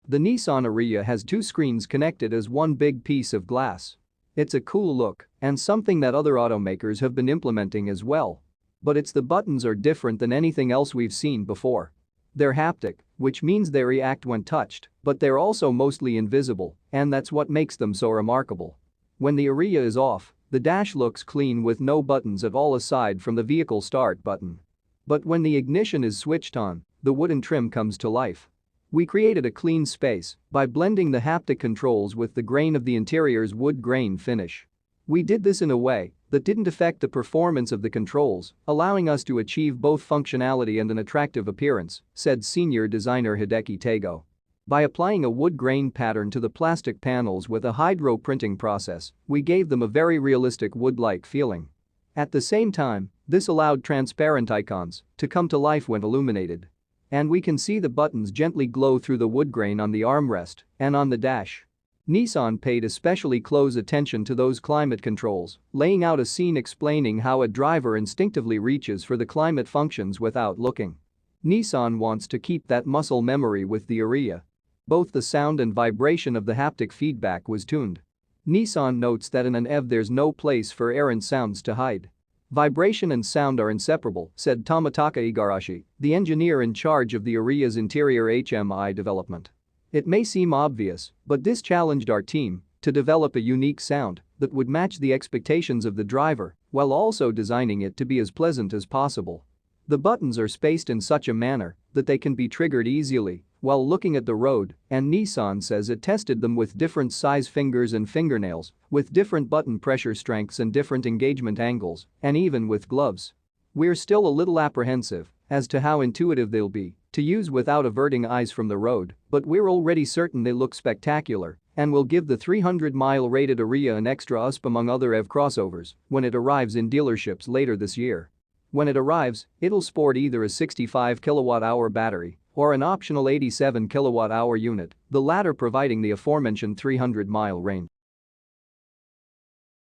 The Nissan Ariya has two screens connected as one big piece of glass. It's a cool look and something that other automakers have been implementing as well. But the buttons are different than anything else we've seen before. They're haptic, which means they react when touched, but they're also mostly invisible, and that's what makes them so remarkable. When the Ariya is off, the dash looks clean with no buttons at all aside from the vehicle start button. But when the ignition is switched on, the wooden trim comes to life. We created a clean space by blending the haptic controls with the grain of the interior's wood grain finish. We did this in a way that didn't affect the performance of the controls, allowing us to achieve both functionality and an attractive appearance, said senior designer Hideki Tago. By applying a wood grain pattern to the plastic panels with a hydro printing process, we gave them a very realistic wood-like feeling. At the same time, this allowed transparent icons to come to life when illuminated. And we can see the buttons gently glow through the wood grain on the armrest and on the dash. Nissan paid especially close attention to those climate controls, laying out a scene explaining how a driver instinctively reaches for the climate functions without looking. Nissan wants to keep that muscle memory with the Ariya. Both the sound and vibration of the haptic feedback was tuned. Nissan notes that in an EV there's no place for errant sounds to hide. Vibration and sound are inseparable, said Tomitaka Igarashi, the engineer in charge of the Ariya's interior HMI development. It may seem obvious, but this challenged our team to develop a unique sound that would match the expectations of the driver while also designing it to be as pleasant as possible. The buttons are spaced in such a manner that they can be triggered easily while looking at the road, and Nissan says it tested them with different size fingers and fingernails, with different button pressure strengths and different engagement angles, and even with gloves. We're still a little apprehensive as to how intuitive they'll be to use without averting eyes from the road, but we're already certain they look spectacular and will give the 300-mile rated Ariya an extra USP among other EV crossovers when it arrives in dealerships later this year. When it arrives, it'll sport either a 65 kilowatt-hour battery or an optional 87 kilowatt-hour unit, the latter providing the aforementioned 300-mile range.